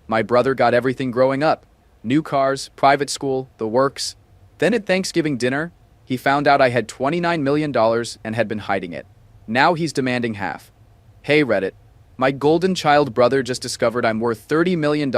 My brother got everything growing up. New cars, private school, the works. Then at Thanksgiving dinner, he found out I had $29 million and had been hiding it. Now he's demanding half. Hey Reddit, my golden child brother just discovered I'm worth $30 million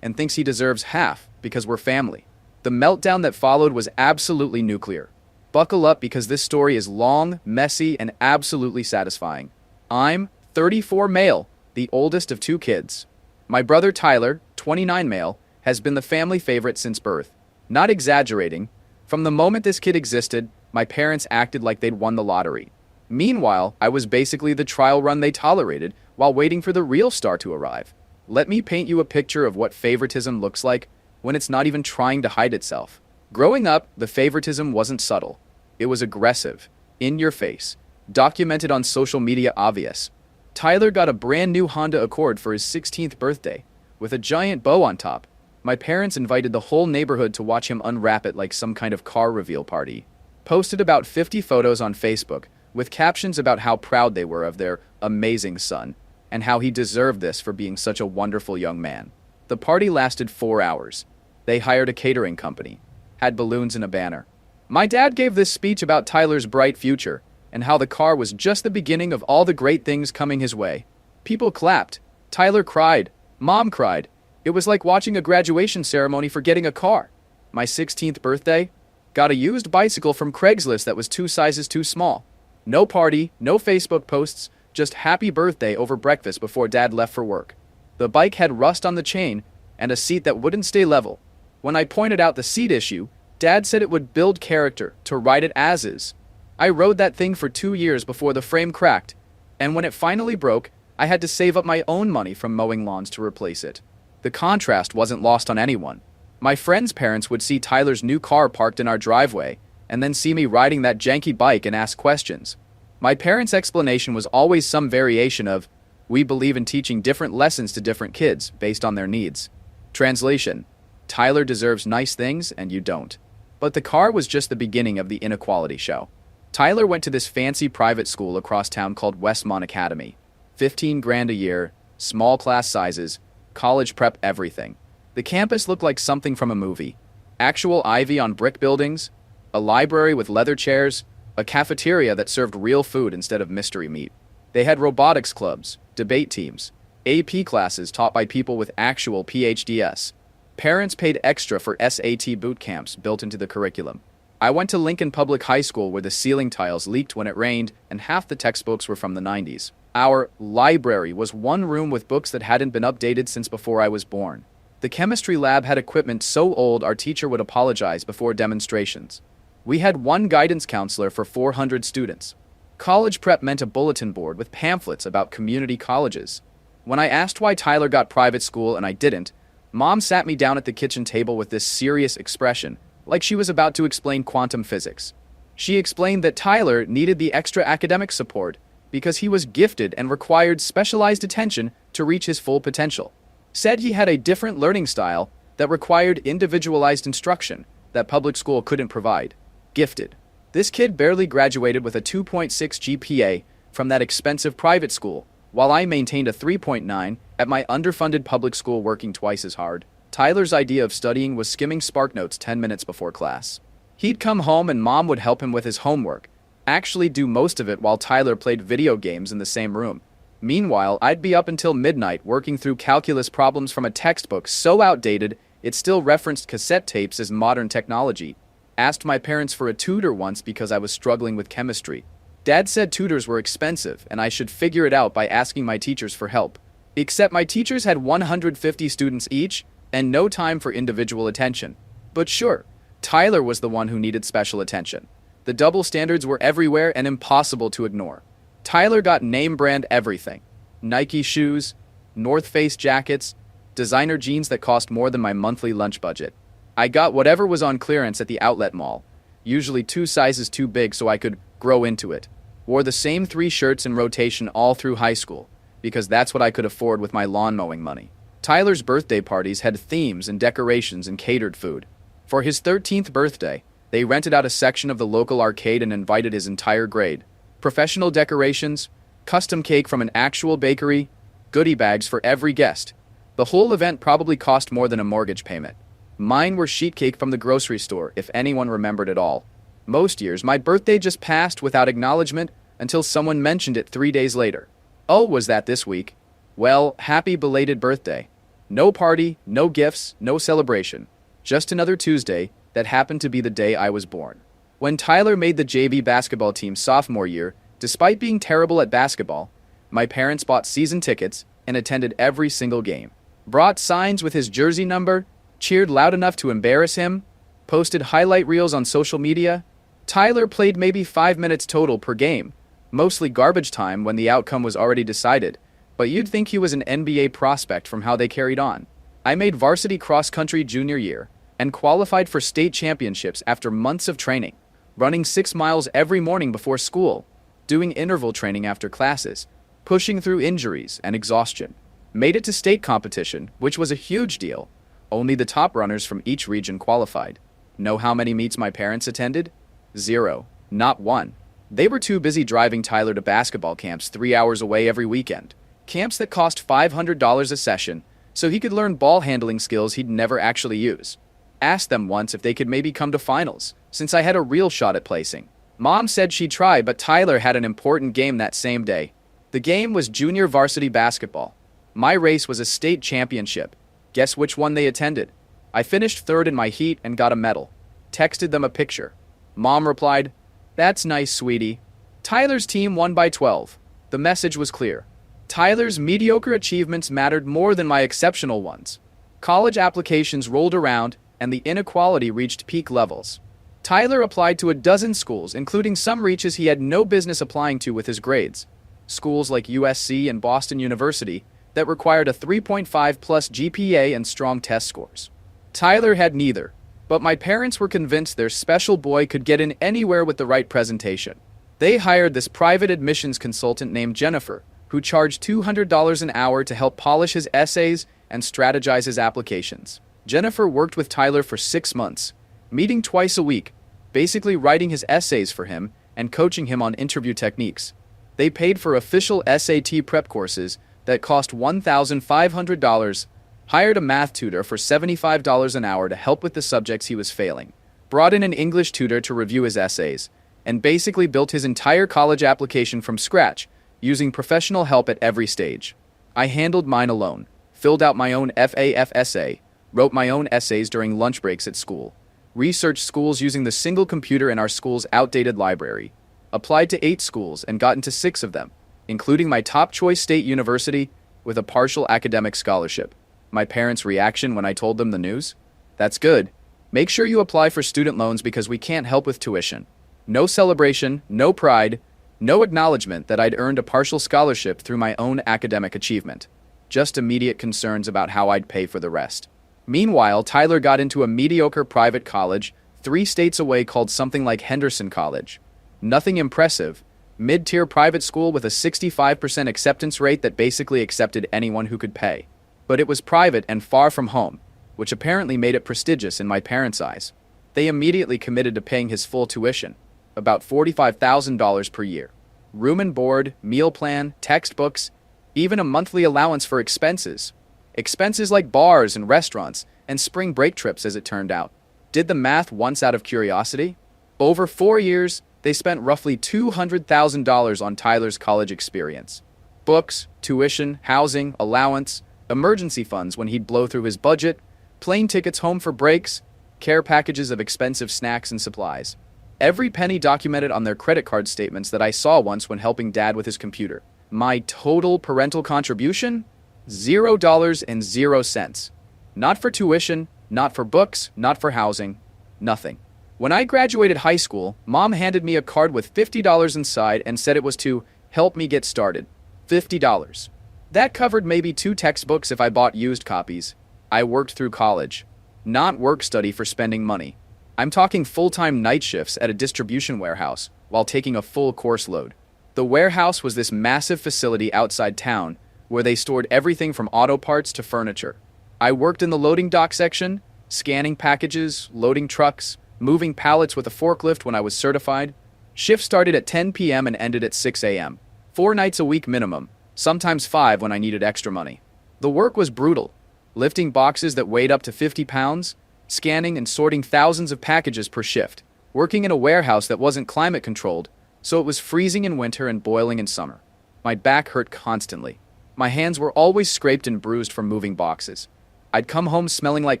and thinks he deserves half because we're family. The meltdown that followed was absolutely nuclear. Buckle up because this story is long, messy, and absolutely satisfying. I'm 34 male, the oldest of two kids. My brother Tyler, 29 male, has been the family favorite since birth. Not exaggerating, from the moment this kid existed, my parents acted like they'd won the lottery. Meanwhile, I was basically the trial run they tolerated while waiting for the real star to arrive. Let me paint you a picture of what favoritism looks like when it's not even trying to hide itself. Growing up, the favoritism wasn't subtle. It was aggressive, in your face, documented on social media obvious. Tyler got a brand new Honda Accord for his 16th birthday, with a giant bow on top. My parents invited the whole neighborhood to watch him unwrap it like some kind of car reveal party. Posted about 50 photos on Facebook, with captions about how proud they were of their amazing son, and how he deserved this for being such a wonderful young man. The party lasted 4 hours. They hired a catering company, had balloons and a banner. My dad gave this speech about Tyler's bright future, and how the car was just the beginning of all the great things coming his way. People clapped. Tyler cried. Mom cried. It was like watching a graduation ceremony for getting a car. My 16th birthday? Got a used bicycle from Craigslist that was 2 sizes too small. No party, no Facebook posts, just happy birthday over breakfast before Dad left for work. The bike had rust on the chain and a seat that wouldn't stay level. When I pointed out the seat issue, Dad said it would build character to ride it as is. I rode that thing for 2 years before the frame cracked, and when it finally broke, I had to save up my own money from mowing lawns to replace it. The contrast wasn't lost on anyone. My friends' parents would see Tyler's new car parked in our driveway, and then see me riding that janky bike and ask questions. My parents' explanation was always some variation of, "We believe in teaching different lessons to different kids based on their needs." Translation: Tyler deserves nice things and you don't. But the car was just the beginning of the inequality show. Tyler went to this fancy private school across town called Westmont Academy. 15 grand a year, small class sizes, college prep everything. The campus looked like something from a movie. Actual ivy on brick buildings, a library with leather chairs, a cafeteria that served real food instead of mystery meat. They had robotics clubs, debate teams, AP classes taught by people with actual PhDs. Parents paid extra for SAT boot camps built into the curriculum. I went to Lincoln Public High School where the ceiling tiles leaked when it rained and half the textbooks were from the 90s. Our library was one room with books that hadn't been updated since before I was born. The chemistry lab had equipment so old our teacher would apologize before demonstrations. We had one guidance counselor for 400 students. College prep meant a bulletin board with pamphlets about community colleges. When I asked why Tyler got private school and I didn't, Mom sat me down at the kitchen table with this serious expression, like she was about to explain quantum physics. She explained that Tyler needed the extra academic support because he was gifted and required specialized attention to reach his full potential. Said he had a different learning style that required individualized instruction that public school couldn't provide. Gifted. This kid barely graduated with a 2.6 GPA from that expensive private school, while I maintained a 3.9 at my underfunded public school working twice as hard. Tyler's idea of studying was skimming SparkNotes 10 minutes before class. He'd come home and Mom would help him with his homework, actually do most of it while Tyler played video games in the same room. Meanwhile, I'd be up until midnight working through calculus problems from a textbook so outdated it still referenced cassette tapes as modern technology. Asked my parents for a tutor once because I was struggling with chemistry. Dad said tutors were expensive and I should figure it out by asking my teachers for help. Except my teachers had 150 students each and no time for individual attention. But sure, Tyler was the one who needed special attention. The double standards were everywhere and impossible to ignore. Tyler got name brand everything. Nike shoes, North Face jackets, designer jeans that cost more than my monthly lunch budget. I got whatever was on clearance at the outlet mall, usually 2 sizes too big so I could grow into it. Wore the same 3 shirts in rotation all through high school, because that's what I could afford with my lawn mowing money. Tyler's birthday parties had themes and decorations and catered food. For his 13th birthday, they rented out a section of the local arcade and invited his entire grade. Professional decorations, custom cake from an actual bakery, goodie bags for every guest. The whole event probably cost more than a mortgage payment. Mine were sheet cake from the grocery store, if anyone remembered at all. Most years, my birthday just passed without acknowledgement until someone mentioned it 3 days later. Oh, was that this week? Well, happy belated birthday. No party, no gifts, no celebration. Just another Tuesday that happened to be the day I was born. When Tyler made the JV basketball team sophomore year, despite being terrible at basketball, my parents bought season tickets and attended every single game. Brought signs with his jersey number, cheered loud enough to embarrass him, posted highlight reels on social media. Tyler played maybe 5 minutes total per game, mostly garbage time when the outcome was already decided, but you'd think he was an NBA prospect from how they carried on. I made varsity cross-country junior year and qualified for state championships after months of training, running 6 miles every morning before school, doing interval training after classes, pushing through injuries and exhaustion. Made it to state competition, which was a huge deal. Only the top runners from each region qualified. Know how many meets my parents attended? 0. Not one. They were too busy driving Tyler to basketball camps 3 hours away every weekend. Camps that cost $500 a session, so he could learn ball handling skills he'd never actually use. Asked them once if they could maybe come to finals, since I had a real shot at placing. Mom said she'd try, but Tyler had an important game that same day. The game was junior varsity basketball. My race was a state championship. Guess which one they attended? I finished third in my heat and got a medal. Texted them a picture. Mom replied, "That's nice, sweetie." Tyler's team won by 12. The message was clear. Tyler's mediocre achievements mattered more than my exceptional ones. College applications rolled around, and the inequality reached peak levels. Tyler applied to a dozen schools, including some reaches he had no business applying to with his grades. Schools like USC and Boston University that required a 3.5 plus GPA and strong test scores. Tyler had neither, but my parents were convinced their special boy could get in anywhere with the right presentation. They hired this private admissions consultant named Jennifer, who charged $200 an hour to help polish his essays and strategize his applications. Jennifer worked with Tyler for 6 months, meeting twice a week, basically writing his essays for him and coaching him on interview techniques. They paid for official SAT prep courses that cost $1,500, hired a math tutor for $75 an hour to help with the subjects he was failing, brought in an English tutor to review his essays, and basically built his entire college application from scratch, using professional help at every stage. I handled mine alone, filled out my own FAF essay, wrote my own essays during lunch breaks at school, researched schools using the single computer in our school's outdated library, applied to 8 schools and got into 6 of them, including my top choice state university with a partial academic scholarship. My parents' reaction when I told them the news? That's good. Make sure you apply for student loans because we can't help with tuition. No celebration, no pride, no acknowledgement that I'd earned a partial scholarship through my own academic achievement. Just immediate concerns about how I'd pay for the rest. Meanwhile, Tyler got into a mediocre private college 3 states away called something like Henderson College. Nothing impressive. Mid-tier private school with a 65% acceptance rate that basically accepted anyone who could pay. But it was private and far from home, which apparently made it prestigious in my parents' eyes. They immediately committed to paying his full tuition, about $45,000 per year. Room and board, meal plan, textbooks, even a monthly allowance for expenses. Expenses like bars and restaurants, and spring break trips as it turned out. Did the math once out of curiosity. Over 4 years, they spent roughly $200,000 on Tyler's college experience. Books, tuition, housing, allowance, emergency funds when he'd blow through his budget, plane tickets home for breaks, care packages of expensive snacks and supplies. Every penny documented on their credit card statements that I saw once when helping Dad with his computer. My total parental contribution? $0.00. Not for tuition, not for books, not for housing, nothing. When I graduated high school, Mom handed me a card with $50 inside and said it was to help me get started. $50. That covered maybe 2 textbooks if I bought used copies. I worked through college. Not work study for spending money. I'm talking full-time night shifts at a distribution warehouse while taking a full course load. The warehouse was this massive facility outside town where they stored everything from auto parts to furniture. I worked in the loading dock section, scanning packages, loading trucks, moving pallets with a forklift when I was certified. Shift started at 10 p.m. and ended at 6 a.m. 4 nights a week minimum, sometimes 5 when I needed extra money. The work was brutal, lifting boxes that weighed up to 50 pounds, scanning and sorting thousands of packages per shift, working in a warehouse that wasn't climate controlled, so it was freezing in winter and boiling in summer. My back hurt constantly. My hands were always scraped and bruised from moving boxes. I'd come home smelling like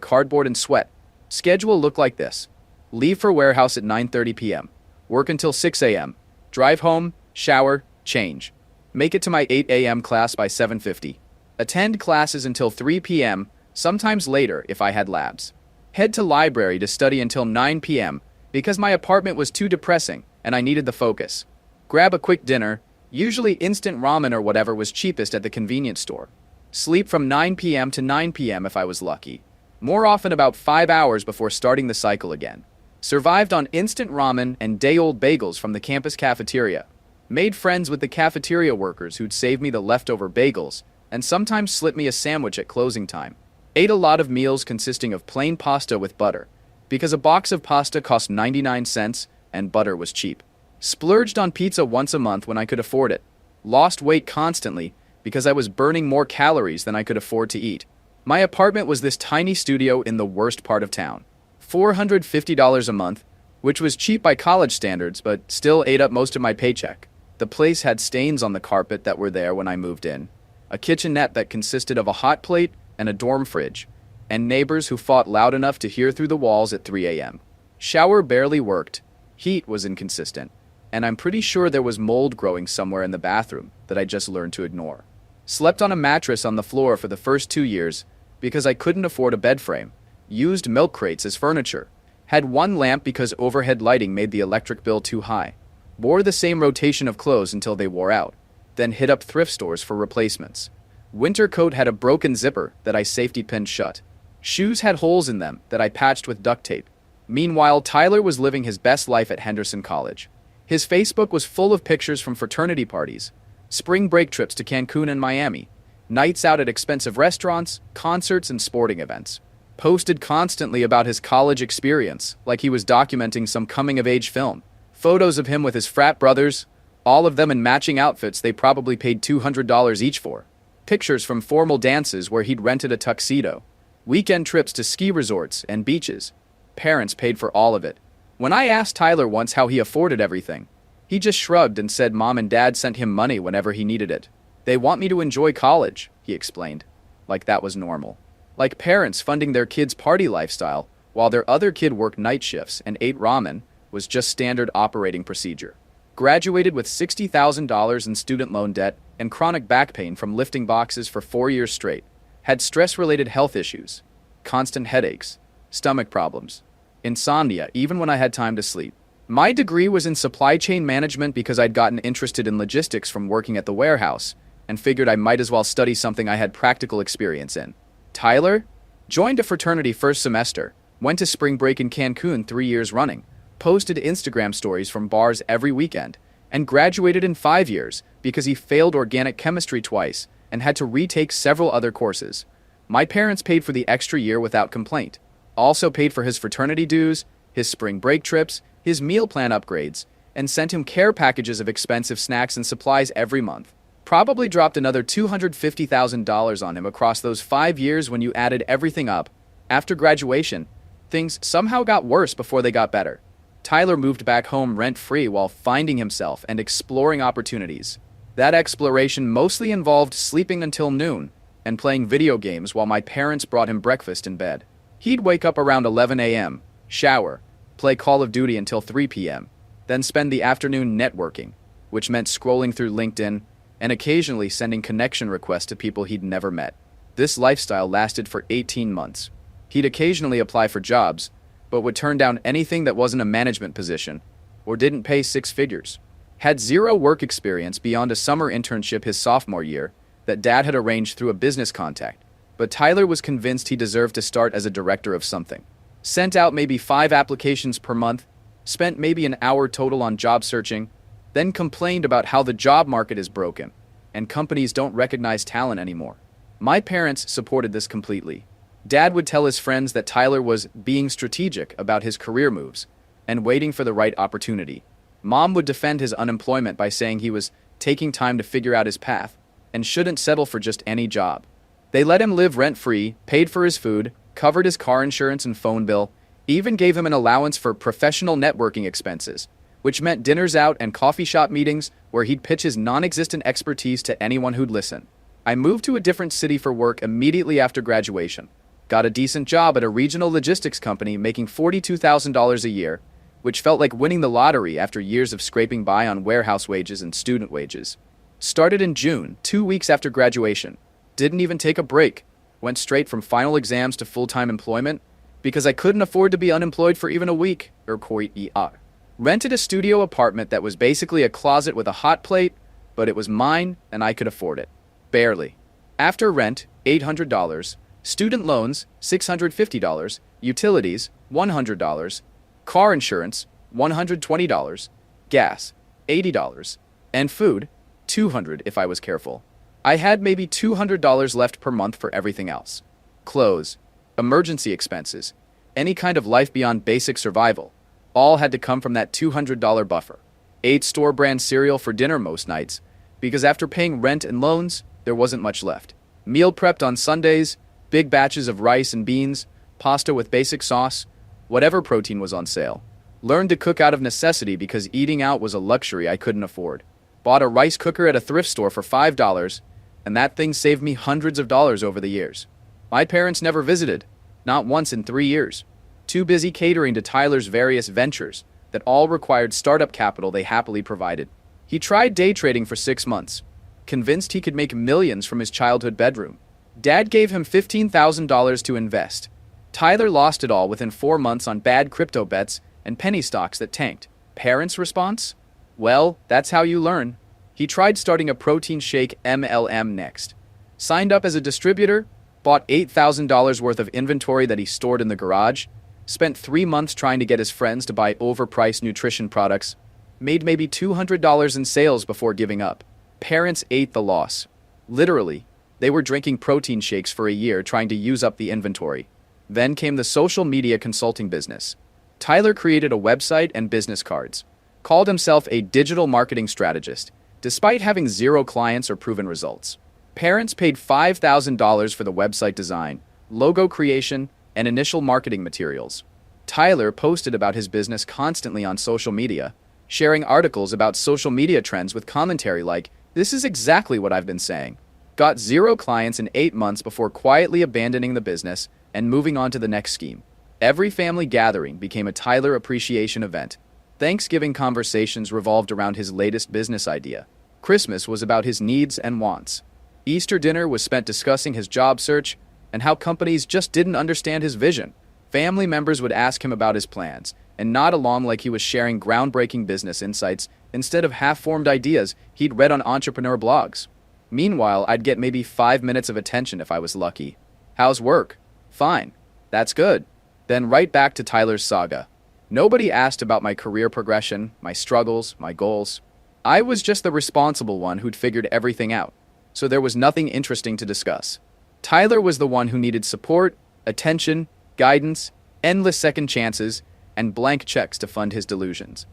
cardboard and sweat. Schedule looked like this: leave for warehouse at 9:30 p.m., work until 6 a.m., drive home, shower, change. Make it to my 8 a.m. class by 7:50. Attend classes until 3 p.m., sometimes later if I had labs. Head to library to study until 9 p.m. because my apartment was too depressing and I needed the focus. Grab a quick dinner, usually instant ramen or whatever was cheapest at the convenience store. Sleep from 9 p.m. to 9 p.m. if I was lucky. More often about 5 hours before starting the cycle again. Survived on instant ramen and day-old bagels from the campus cafeteria. Made friends with the cafeteria workers who'd save me the leftover bagels and sometimes slip me a sandwich at closing time. Ate a lot of meals consisting of plain pasta with butter, because a box of pasta cost 99 cents and butter was cheap. Splurged on pizza once a month when I could afford it. Lost weight constantly because I was burning more calories than I could afford to eat. My apartment was this tiny studio in the worst part of town. $450 a month, which was cheap by college standards, but still ate up most of my paycheck. The place had stains on the carpet that were there when I moved in, a kitchenette that consisted of a hot plate and a dorm fridge, and neighbors who fought loud enough to hear through the walls at 3 a.m. Shower barely worked, heat was inconsistent, and I'm pretty sure there was mold growing somewhere in the bathroom that I just learned to ignore. Slept on a mattress on the floor for the first 2 years because I couldn't afford a bed frame. Used milk crates as furniture. Had one lamp because overhead lighting made the electric bill too high. Wore the same rotation of clothes until they wore out. Then hit up thrift stores for replacements. Winter coat had a broken zipper that I safety pinned shut. Shoes had holes in them that I patched with duct tape. Meanwhile, Tyler was living his best life at Henderson College. His Facebook was full of pictures from fraternity parties, spring break trips to Cancun and Miami, nights out at expensive restaurants, concerts, and sporting events. Posted constantly about his college experience, like he was documenting some coming-of-age film. Photos of him with his frat brothers, all of them in matching outfits they probably paid $200 each for. Pictures from formal dances where he'd rented a tuxedo. Weekend trips to ski resorts and beaches. Parents paid for all of it. When I asked Tyler once how he afforded everything, he just shrugged and said mom and dad sent him money whenever he needed it. They want me to enjoy college, he explained. Like that was normal. Like parents funding their kids' party lifestyle while their other kid worked night shifts and ate ramen was just standard operating procedure. Graduated with $60,000 in student loan debt and chronic back pain from lifting boxes for 4 years straight. Had stress-related health issues, constant headaches, stomach problems, insomnia even when I had time to sleep. My degree was in supply chain management because I'd gotten interested in logistics from working at the warehouse and figured I might as well study something I had practical experience in. Tyler joined a fraternity first semester, went to spring break in Cancun 3 years running, posted Instagram stories from bars every weekend, and graduated in 5 years because he failed organic chemistry twice and had to retake several other courses. My parents paid for the extra year without complaint. Also paid for his fraternity dues, his spring break trips, his meal plan upgrades, and sent him care packages of expensive snacks and supplies every month. Probably dropped another $250,000 on him across those 5 years when you added everything up. After graduation, things somehow got worse before they got better. Tyler moved back home rent-free while finding himself and exploring opportunities. That exploration mostly involved sleeping until noon and playing video games while my parents brought him breakfast in bed. He'd wake up around 11 a.m., shower, play Call of Duty until 3 p.m., then spend the afternoon networking, which meant scrolling through LinkedIn and occasionally sending connection requests to people he'd never met. This lifestyle lasted for 18 months. He'd occasionally apply for jobs, but would turn down anything that wasn't a management position or didn't pay 6 figures. Had zero work experience beyond a summer internship his sophomore year that dad had arranged through a business contact, but Tyler was convinced he deserved to start as a director of something. Sent out maybe 5 applications per month, spent maybe an hour total on job searching, then complained about how the job market is broken and companies don't recognize talent anymore. My parents supported this completely. Dad would tell his friends that Tyler was being strategic about his career moves and waiting for the right opportunity. Mom would defend his unemployment by saying he was taking time to figure out his path and shouldn't settle for just any job. They let him live rent-free, paid for his food, covered his car insurance and phone bill, even gave him an allowance for professional networking expenses, which meant dinners out and coffee shop meetings where he'd pitch his non-existent expertise to anyone who'd listen. I moved to a different city for work immediately after graduation. Got a decent job at a regional logistics company making $42,000 a year, which felt like winning the lottery after years of scraping by on warehouse wages and student wages. Started in June, 2 weeks after graduation. Didn't even take a break. Went straight from final exams to full-time employment because I couldn't afford to be unemployed for even a week. Rented a studio apartment that was basically a closet with a hot plate, but it was mine and I could afford it. Barely. After rent, $800, student loans, $650, utilities, $100, car insurance, $120, gas, $80, and food, $200 if I was careful. I had maybe $200 left per month for everything else. Clothes, emergency expenses, any kind of life beyond basic survival, all had to come from that $200 buffer. Ate store-brand cereal for dinner most nights, because after paying rent and loans, there wasn't much left. Meal prepped on Sundays, big batches of rice and beans, pasta with basic sauce, whatever protein was on sale. Learned to cook out of necessity because eating out was a luxury I couldn't afford. Bought a rice cooker at a thrift store for $5, and that thing saved me hundreds of dollars over the years. My parents never visited, not once in 3 years. Too busy catering to Tyler's various ventures that all required startup capital they happily provided. He tried day trading for 6 months, convinced he could make millions from his childhood bedroom. Dad gave him $15,000 to invest. Tyler lost it all within 4 months on bad crypto bets and penny stocks that tanked. Parents' response? Well, that's how you learn. He tried starting a protein shake MLM next. Signed up as a distributor, bought $8,000 worth of inventory that he stored in the garage, spent 3 months trying to get his friends to buy overpriced nutrition products, made maybe $200 in sales before giving up. Parents ate the loss. Literally, they were drinking protein shakes for a year trying to use up the inventory. Then came the social media consulting business. Tyler created a website and business cards, called himself a digital marketing strategist, despite having 0 clients or proven results. Parents paid $5,000 for the website design, logo creation, and initial marketing materials. Tyler posted about his business constantly on social media, sharing articles about social media trends with commentary like, "This is exactly what I've been saying." Got 0 clients in 8 months before quietly abandoning the business and moving on to the next scheme. Every family gathering became a Tyler appreciation event. Thanksgiving conversations revolved around his latest business idea. Christmas was about his needs and wants. Easter dinner was spent discussing his job search and how companies just didn't understand his vision. Family members would ask him about his plans and nod along like he was sharing groundbreaking business insights instead of half-formed ideas he'd read on entrepreneur blogs. Meanwhile, I'd get maybe 5 minutes of attention if I was lucky. How's work? Fine. That's good. Then right back to Tyler's saga. Nobody asked about my career progression, my struggles, my goals. I was just the responsible one who'd figured everything out, so there was nothing interesting to discuss. Tyler was the one who needed support, attention, guidance, endless second chances, and blank checks to fund his delusions.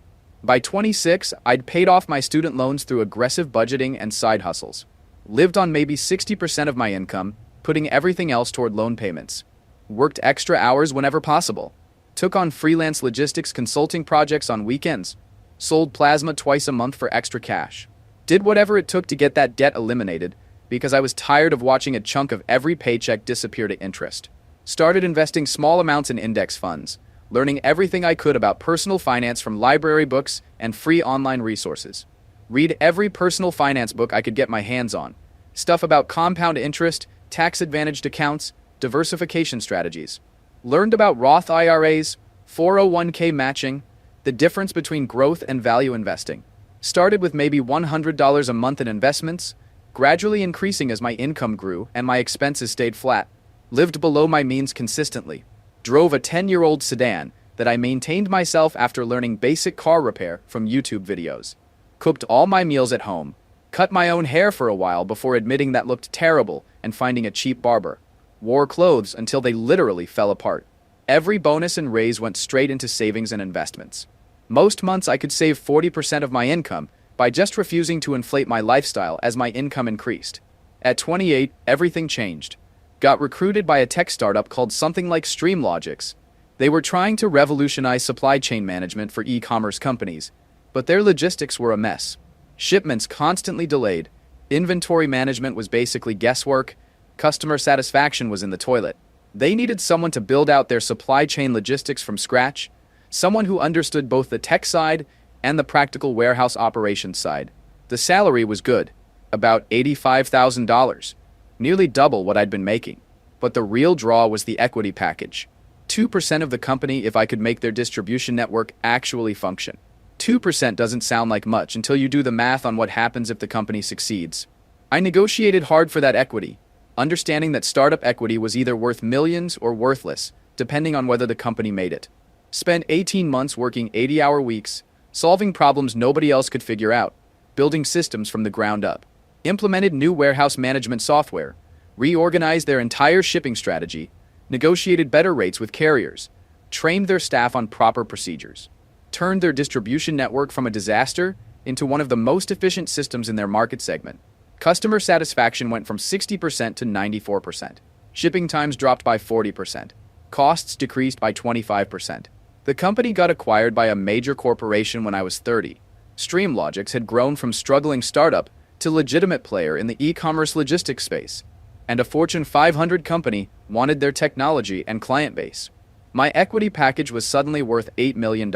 By 26, I'd paid off my student loans through aggressive budgeting and side hustles. Lived on maybe 60% of my income, putting everything else toward loan payments. Worked extra hours whenever possible. Took on freelance logistics consulting projects on weekends. Sold plasma twice a month for extra cash. Did whatever it took to get that debt eliminated because I was tired of watching a chunk of every paycheck disappear to interest. Started investing small amounts in index funds, learning everything I could about personal finance from library books and free online resources. Read every personal finance book I could get my hands on. Stuff about compound interest, tax-advantaged accounts, diversification strategies. Learned about Roth IRAs, 401k matching, the difference between growth and value investing. Started with maybe $100 a month in investments, gradually increasing as my income grew and my expenses stayed flat. Lived below my means consistently. Drove a 10-year-old sedan that I maintained myself after learning basic car repair from YouTube videos. Cooked all my meals at home. Cut my own hair for a while before admitting that looked terrible and finding a cheap barber. Wore clothes until they literally fell apart. Every bonus and raise went straight into savings and investments. Most months I could save 40% of my income by just refusing to inflate my lifestyle as my income increased. At 28, everything changed. Got recruited by a tech startup called something like StreamLogix. They were trying to revolutionize supply chain management for e-commerce companies, but their logistics were a mess. Shipments constantly delayed, inventory management was basically guesswork, customer satisfaction was in the toilet. They needed someone to build out their supply chain logistics from scratch, someone who understood both the tech side and the practical warehouse operations side. The salary was good, about $85,000, nearly double what I'd been making. But the real draw was the equity package. 2% of the company if I could make their distribution network actually function. 2% doesn't sound like much until you do the math on what happens if the company succeeds. I negotiated hard for that equity, understanding that startup equity was either worth millions or worthless, depending on whether the company made it. Spent 18 months working 80-hour weeks, solving problems nobody else could figure out, building systems from the ground up, implemented new warehouse management software, reorganized their entire shipping strategy, negotiated better rates with carriers, trained their staff on proper procedures, turned their distribution network from a disaster into one of the most efficient systems in their market segment. Customer satisfaction went from 60% to 94%. Shipping times dropped by 40%. Costs decreased by 25%. The company got acquired by a major corporation when I was 30. StreamLogix had grown from struggling startup to legitimate player in the e-commerce logistics space, and a Fortune 500 company wanted their technology and client base. My equity package was suddenly worth $8 million.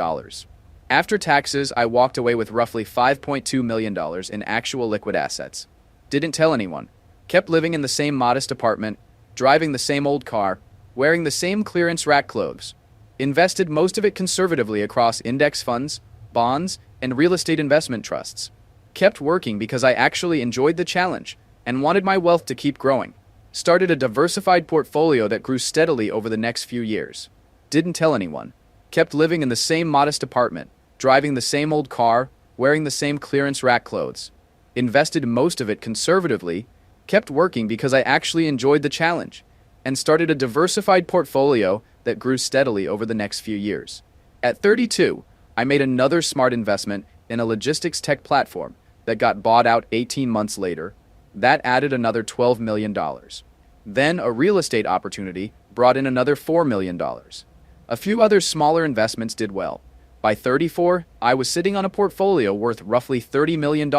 After taxes, I walked away with roughly $5.2 million in actual liquid assets. Didn't tell anyone. Kept living in the same modest apartment, driving the same old car, wearing the same clearance rack clothes. Invested most of it conservatively across index funds, bonds, and real estate investment trusts. Kept working because I actually enjoyed the challenge and wanted my wealth to keep growing. Started a diversified portfolio that grew steadily over the next few years. Didn't tell anyone. Kept living in the same modest apartment, driving the same old car, wearing the same clearance rack clothes. Invested most of it conservatively, kept working because I actually enjoyed the challenge, and started a diversified portfolio that grew steadily over the next few years. At 32, I made another smart investment in a logistics tech platform that got bought out 18 months later. That added another $12 million. Then a real estate opportunity brought in another $4 million. A few other smaller investments did well. By 34, I was sitting on a portfolio worth roughly $30 million.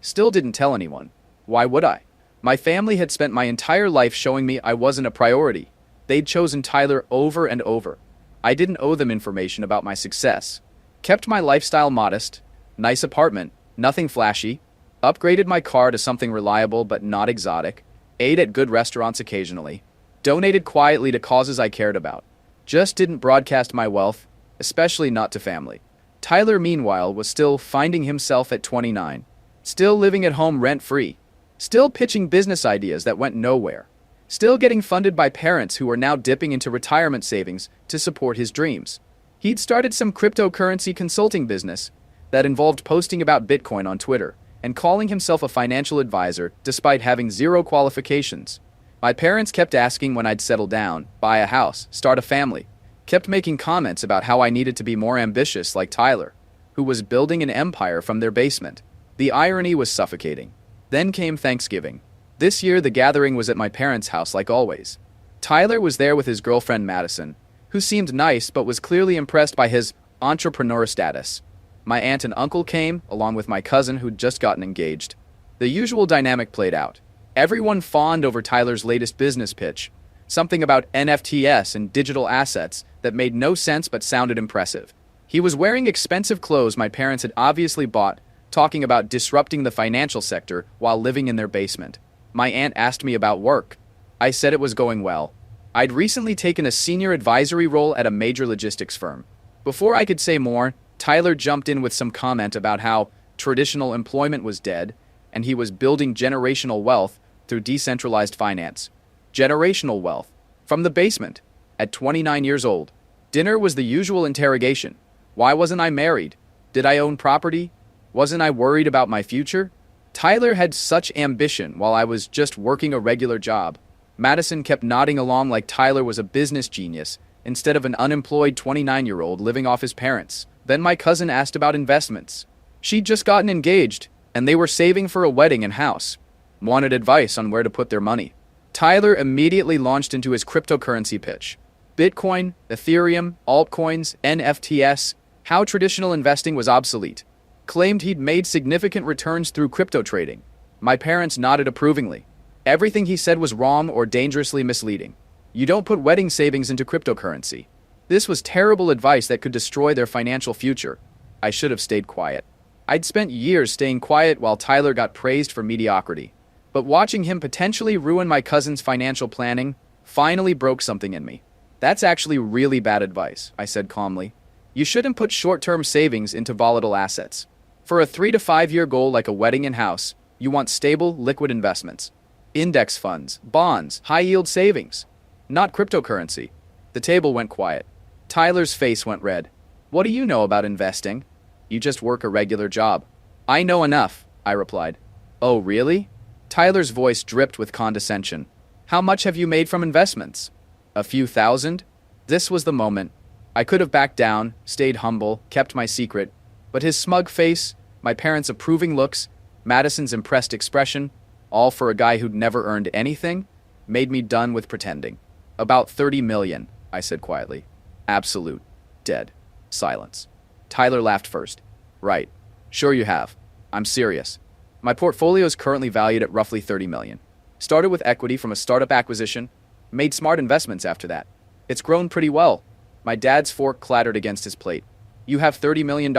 Still didn't tell anyone. Why would I? My family had spent my entire life showing me I wasn't a priority. They'd chosen Tyler over and over. I didn't owe them information about my success. Kept my lifestyle modest, nice apartment, nothing flashy, upgraded my car to something reliable but not exotic, ate at good restaurants occasionally, donated quietly to causes I cared about. Just didn't broadcast my wealth, especially not to family. Tyler, meanwhile, was still finding himself at 29. Still living at home rent-free. Still pitching business ideas that went nowhere. Still getting funded by parents who were now dipping into retirement savings to support his dreams. He'd started some cryptocurrency consulting business that involved posting about Bitcoin on Twitter and calling himself a financial advisor despite having zero qualifications. My parents kept asking when I'd settle down, buy a house, start a family. Kept making comments about how I needed to be more ambitious like Tyler, who was building an empire from their basement. The irony was suffocating. Then came Thanksgiving. This year the gathering was at my parents' house like always. Tyler was there with his girlfriend Madison, who seemed nice but was clearly impressed by his entrepreneur status. My aunt and uncle came, along with my cousin who'd just gotten engaged. The usual dynamic played out. Everyone fawned over Tyler's latest business pitch, something about NFTs and digital assets that made no sense but sounded impressive. He was wearing expensive clothes my parents had obviously bought, talking about disrupting the financial sector while living in their basement. My aunt asked me about work. I said it was going well. I'd recently taken a senior advisory role at a major logistics firm. Before I could say more, Tyler jumped in with some comment about how traditional employment was dead and he was building generational wealth through decentralized finance. Generational wealth. From the basement. At 29 years old. Dinner was the usual interrogation. Why wasn't I married? Did I own property? Wasn't I worried about my future? Tyler had such ambition while I was just working a regular job. Madison kept nodding along like Tyler was a business genius instead of an unemployed 29-year-old living off his parents. Then my cousin asked about investments. She'd just gotten engaged, and they were saving for a wedding and house. Wanted advice on where to put their money. Tyler immediately launched into his cryptocurrency pitch. Bitcoin, Ethereum, altcoins, NFTs, how traditional investing was obsolete. Claimed he'd made significant returns through crypto trading. My parents nodded approvingly. Everything he said was wrong or dangerously misleading. You don't put wedding savings into cryptocurrency. This was terrible advice that could destroy their financial future. I should have stayed quiet. I'd spent years staying quiet while Tyler got praised for mediocrity. But watching him potentially ruin my cousin's financial planning finally broke something in me. That's actually really bad advice, I said calmly. You shouldn't put short-term savings into volatile assets. For a 3 to 5 year goal like a wedding and house, you want stable, liquid investments. Index funds, bonds, high-yield savings. Not cryptocurrency. The table went quiet. Tyler's face went red. What do you know about investing? You just work a regular job. I know enough, I replied. Oh, really? Tyler's voice dripped with condescension. How much have you made from investments? A few thousand? This was the moment. I could have backed down, stayed humble, kept my secret, but his smug face, my parents' approving looks, Madison's impressed expression, all for a guy who'd never earned anything, made me done with pretending. About 30 million, I said quietly. Absolute. Dead. Silence. Tyler laughed first. Right. Sure you have. I'm serious. My portfolio is currently valued at roughly 30 million. Started with equity from a startup acquisition, made smart investments after that. It's grown pretty well. My dad's fork clattered against his plate. You have $30 million?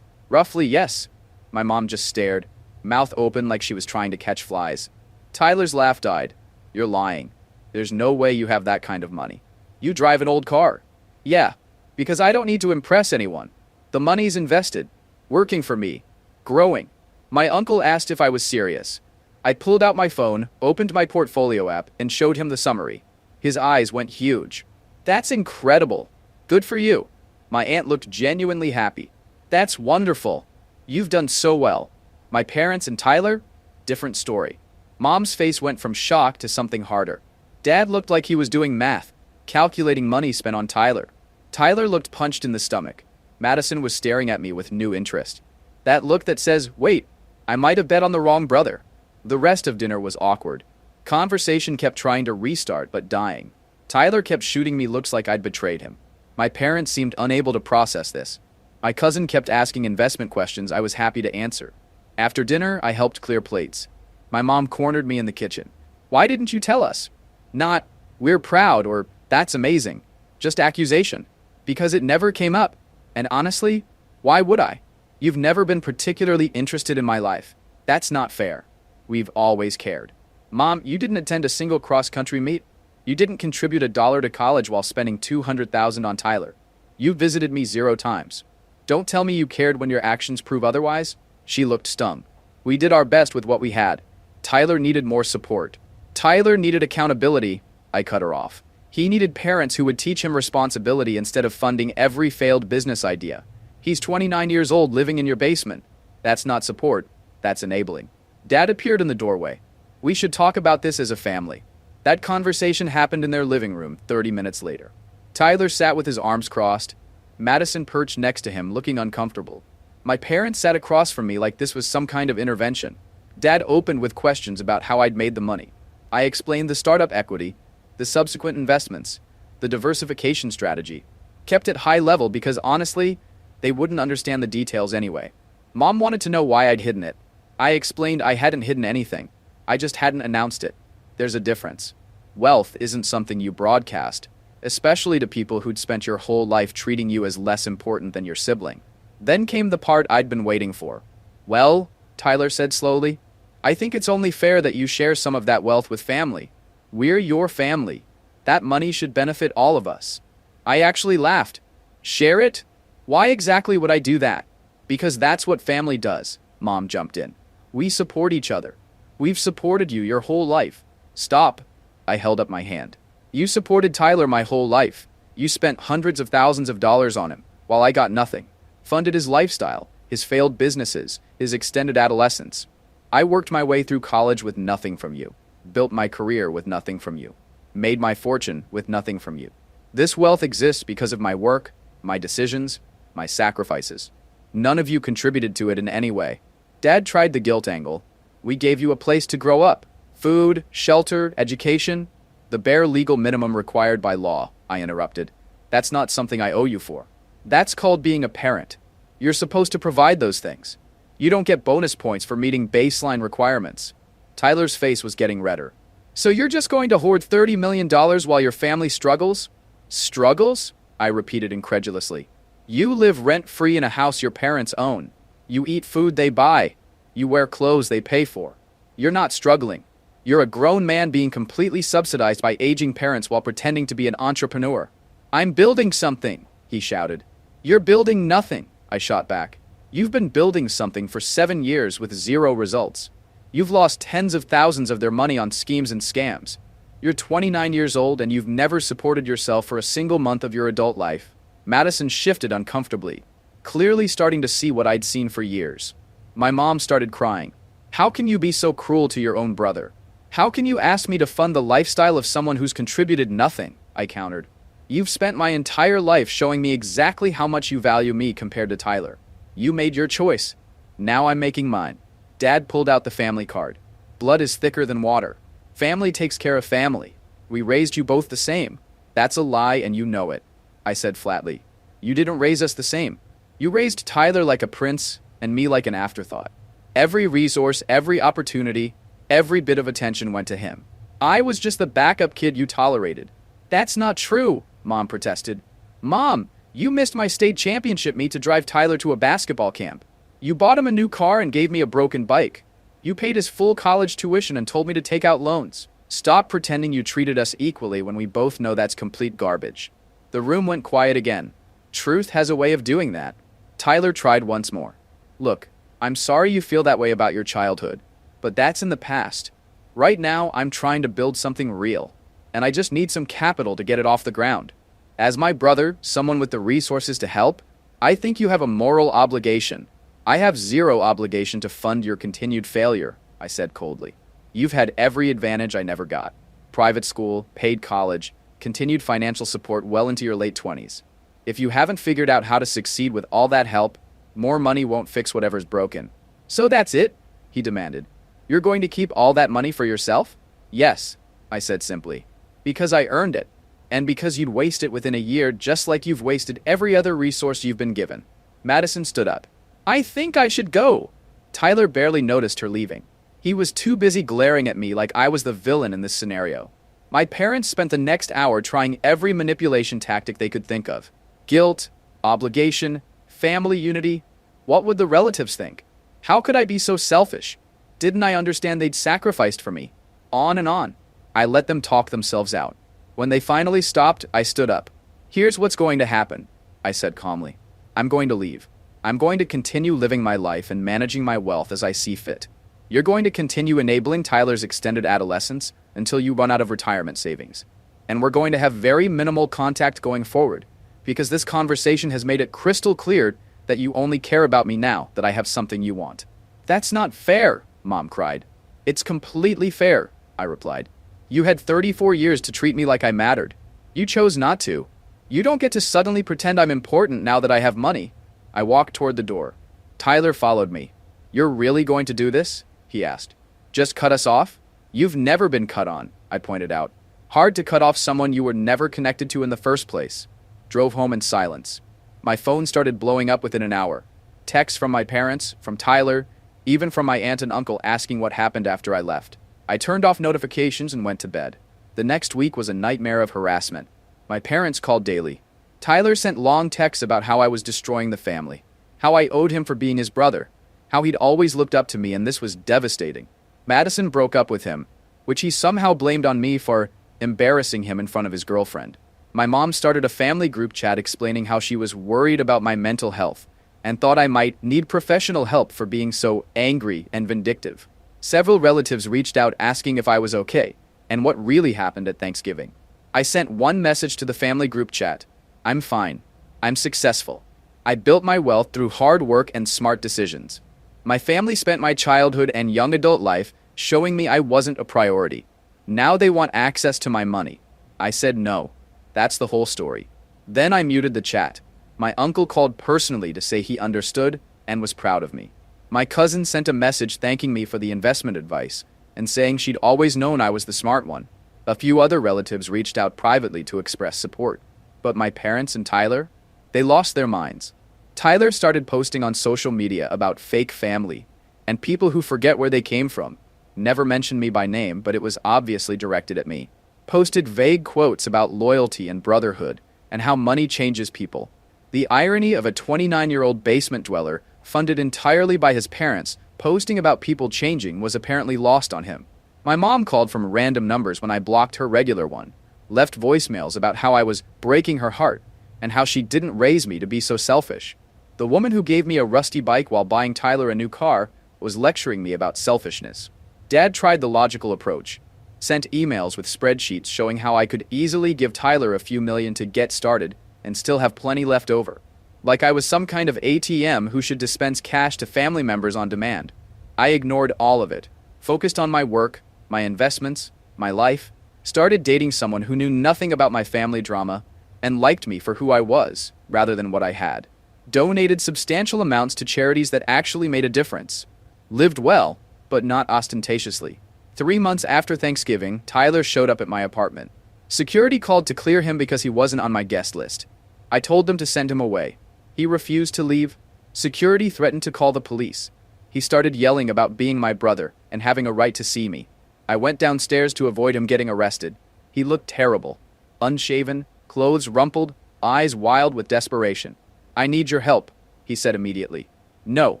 Roughly, yes. My mom just stared, mouth open like she was trying to catch flies. Tyler's laugh died. You're lying. There's no way you have that kind of money. You drive an old car. Yeah, because I don't need to impress anyone. The money's invested, working for me, growing. My uncle asked if I was serious. I pulled out my phone, opened my portfolio app, and showed him the summary. His eyes went huge. That's incredible. Good for you. My aunt looked genuinely happy. That's wonderful. You've done so well. My parents and Tyler? Different story. Mom's face went from shock to something harder. Dad looked like he was doing math, calculating money spent on Tyler. Tyler looked punched in the stomach. Madison was staring at me with new interest. That look that says, wait, I might have bet on the wrong brother. The rest of dinner was awkward. Conversation kept trying to restart but dying. Tyler kept shooting me looks like I'd betrayed him. My parents seemed unable to process this. My cousin kept asking investment questions I was happy to answer. After dinner, I helped clear plates. My mom cornered me in the kitchen. Why didn't you tell us? Not, we're proud or that's amazing. Just accusation. Because it never came up. And honestly, why would I? You've never been particularly interested in my life. That's not fair. We've always cared. Mom, you didn't attend a single cross-country meet. You didn't contribute $1 to college while spending $200,000 on Tyler. You visited me 0 times. Don't tell me you cared when your actions prove otherwise. She looked stung. We did our best with what we had. Tyler needed more support. Tyler needed accountability. I cut her off. He needed parents who would teach him responsibility instead of funding every failed business idea. He's 29 years old living in your basement. That's not support. That's enabling. Dad appeared in the doorway. We should talk about this as a family. That conversation happened in their living room 30 minutes later. Tyler sat with his arms crossed. Madison perched next to him, looking uncomfortable. My parents sat across from me like this was some kind of intervention. Dad opened with questions about how I'd made the money. I explained the startup equity, the subsequent investments, the diversification strategy. Kept it high level because honestly, they wouldn't understand the details anyway. Mom wanted to know why I'd hidden it. I explained I hadn't hidden anything. I just hadn't announced it. There's a difference. Wealth isn't something you broadcast, especially to people who'd spent your whole life treating you as less important than your sibling. Then came the part I'd been waiting for. Well, Tyler said slowly, I think it's only fair that you share some of that wealth with family. We're your family. That money should benefit all of us. I actually laughed. Share it? Why exactly would I do that? Because that's what family does, Mom jumped in. We support each other. We've supported you your whole life. Stop. I held up my hand. You supported Tyler my whole life. You spent hundreds of thousands of dollars on him, while I got nothing. Funded his lifestyle, his failed businesses, his extended adolescence. I worked my way through college with nothing from you. Built my career with nothing from you. Made my fortune with nothing from you. This wealth exists because of my work, my decisions, my sacrifices. None of you contributed to it in any way. Dad tried the guilt angle. We gave you a place to grow up. Food, shelter, education, the bare legal minimum required by law, I interrupted. That's not something I owe you for. That's called being a parent. You're supposed to provide those things. You don't get bonus points for meeting baseline requirements. Tyler's face was getting redder. So you're just going to hoard $30 million while your family struggles? Struggles? I repeated incredulously. You live rent-free in a house your parents own. You eat food they buy. You wear clothes they pay for. You're not struggling. You're a grown man being completely subsidized by aging parents while pretending to be an entrepreneur. I'm building something, he shouted. You're building nothing, I shot back. You've been building something for 7 years with 0 results. You've lost tens of thousands of their money on schemes and scams. You're 29 years old and you've never supported yourself for a single month of your adult life. Madison shifted uncomfortably, clearly starting to see what I'd seen for years. My mom started crying. How can you be so cruel to your own brother? How can you ask me to fund the lifestyle of someone who's contributed nothing? I countered. You've spent my entire life showing me exactly how much you value me compared to Tyler. You made your choice. Now I'm making mine. Dad pulled out the family card. Blood is thicker than water. Family takes care of family. We raised you both the same. That's a lie and you know it, I said flatly. You didn't raise us the same. You raised Tyler like a prince and me like an afterthought. Every resource, every opportunity, every bit of attention went to him. I was just the backup kid you tolerated. That's not true, Mom protested. Mom, you missed my state championship meet to drive Tyler to a basketball camp. You bought him a new car and gave me a broken bike. You paid his full college tuition and told me to take out loans. Stop pretending you treated us equally when we both know that's complete garbage. The room went quiet again. Truth has a way of doing that. Tyler tried once more. Look, I'm sorry you feel that way about your childhood, but that's in the past. Right now, I'm trying to build something real, and I just need some capital to get it off the ground. As my brother, someone with the resources to help, I think you have a moral obligation. I have 0 obligation to fund your continued failure, I said coldly. You've had every advantage I never got. Private school, paid college, continued financial support well into your late 20s. If you haven't figured out how to succeed with all that help, more money won't fix whatever's broken. So that's it? He demanded. You're going to keep all that money for yourself? Yes, I said simply. Because I earned it. And because you'd waste it within a year just like you've wasted every other resource you've been given. Madison stood up. I think I should go. Tyler barely noticed her leaving. He was too busy glaring at me like I was the villain in this scenario. My parents spent the next hour trying every manipulation tactic they could think of. Guilt, obligation, family unity. What would the relatives think? How could I be so selfish? Didn't I understand they'd sacrificed for me? On and on. I let them talk themselves out. When they finally stopped, I stood up. Here's what's going to happen, I said calmly. I'm going to leave. I'm going to continue living my life and managing my wealth as I see fit. You're going to continue enabling Tyler's extended adolescence until you run out of retirement savings. And we're going to have very minimal contact going forward, because this conversation has made it crystal clear that you only care about me now that I have something you want. That's not fair, Mom cried. It's completely fair, I replied. You had 34 years to treat me like I mattered. You chose not to. You don't get to suddenly pretend I'm important now that I have money. I walked toward the door. Tyler followed me. You're really going to do this? He asked. Just cut us off? You've never been cut on, I pointed out. Hard to cut off someone you were never connected to in the first place. Drove home in silence. My phone started blowing up within an hour. Texts from my parents, from Tyler, even from my aunt and uncle asking what happened after I left. I turned off notifications and went to bed. The next week was a nightmare of harassment. My parents called daily. Tyler sent long texts about how I was destroying the family, how I owed him for being his brother, how he'd always looked up to me, and this was devastating. Madison broke up with him, which he somehow blamed on me for embarrassing him in front of his girlfriend. My mom started a family group chat explaining how she was worried about my mental health and thought I might need professional help for being so angry and vindictive. Several relatives reached out asking if I was okay and what really happened at Thanksgiving. I sent one message to the family group chat. I'm fine. I'm successful. I built my wealth through hard work and smart decisions. My family spent my childhood and young adult life showing me I wasn't a priority. Now they want access to my money. I said no. That's the whole story. Then I muted the chat. My uncle called personally to say he understood and was proud of me. My cousin sent a message thanking me for the investment advice, and saying she'd always known I was the smart one. A few other relatives reached out privately to express support. But my parents and Tyler? They lost their minds. Tyler started posting on social media about fake family and people who forget where they came from. Never mentioned me by name, but it was obviously directed at me. Posted vague quotes about loyalty and brotherhood and how money changes people. The irony of a 29-year-old basement dweller, funded entirely by his parents, posting about people changing was apparently lost on him. My mom called from random numbers when I blocked her regular one, left voicemails about how I was breaking her heart and how she didn't raise me to be so selfish. The woman who gave me a rusty bike while buying Tyler a new car was lecturing me about selfishness. Dad tried the logical approach, sent emails with spreadsheets showing how I could easily give Tyler a few million to get started and still have plenty left over. Like I was some kind of ATM who should dispense cash to family members on demand. I ignored all of it, focused on my work, my investments, my life, started dating someone who knew nothing about my family drama and liked me for who I was rather than what I had. Donated substantial amounts to charities that actually made a difference. Lived well, but not ostentatiously. 3 months after Thanksgiving, Tyler showed up at my apartment. Security called to clear him because he wasn't on my guest list. I told them to send him away. He refused to leave. Security threatened to call the police. He started yelling about being my brother and having a right to see me. I went downstairs to avoid him getting arrested. He looked terrible. Unshaven, clothes rumpled, eyes wild with desperation. "I need your help," he said immediately. "No.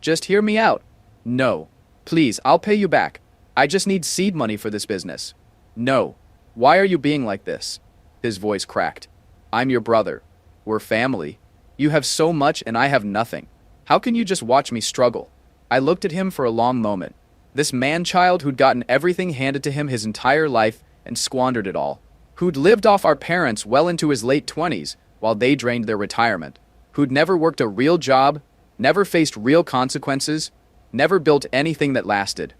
Just hear me out." "No. Please, I'll pay you back. I just need seed money for this business." "No. Why are you being like this?" His voice cracked. "I'm your brother. We're family. You have so much and I have nothing. How can you just watch me struggle?" I looked at him for a long moment. This man-child who'd gotten everything handed to him his entire life and squandered it all. Who'd lived off our parents well into his late 20s while they drained their retirement. Who'd never worked a real job, never faced real consequences, never built anything that lasted.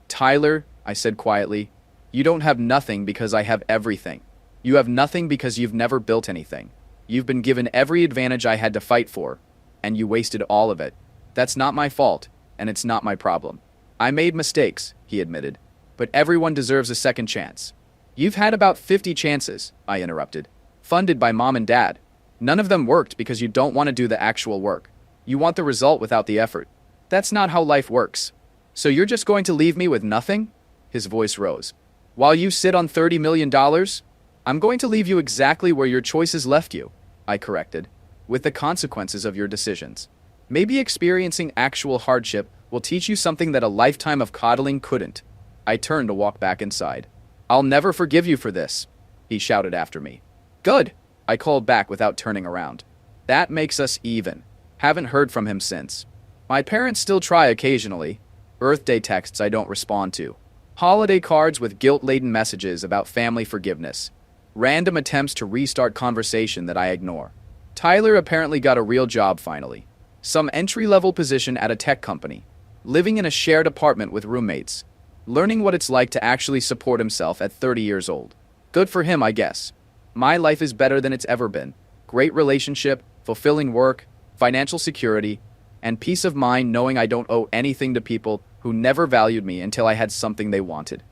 "Tyler," I said quietly, "you don't have nothing because I have everything. You have nothing because you've never built anything. You've been given every advantage I had to fight for, and you wasted all of it. That's not my fault, and it's not my problem. I made mistakes," he admitted, "but everyone deserves a second chance." "You've had about 50 chances," I interrupted, "funded by mom and dad. None of them worked because you don't want to do the actual work. You want the result without the effort. That's not how life works. So you're just going to leave me with nothing?" His voice rose. "While you sit on $30 million? I'm going to leave you exactly where your choices left you," I corrected, "with the consequences of your decisions. Maybe experiencing actual hardship will teach you something that a lifetime of coddling couldn't." I turned to walk back inside. "I'll never forgive you for this," he shouted after me. "Good," I called back without turning around. "That makes us even." Haven't heard from him since. My parents still try occasionally. Birthday texts I don't respond to. Holiday cards with guilt-laden messages about family forgiveness. Random attempts to restart conversation that I ignore. Tyler apparently got a real job finally. Some entry-level position at a tech company. Living in a shared apartment with roommates. Learning what it's like to actually support himself at 30 years old. Good for him, I guess. My life is better than it's ever been. Great relationship, fulfilling work, financial security, and peace of mind knowing I don't owe anything to people who never valued me until I had something they wanted.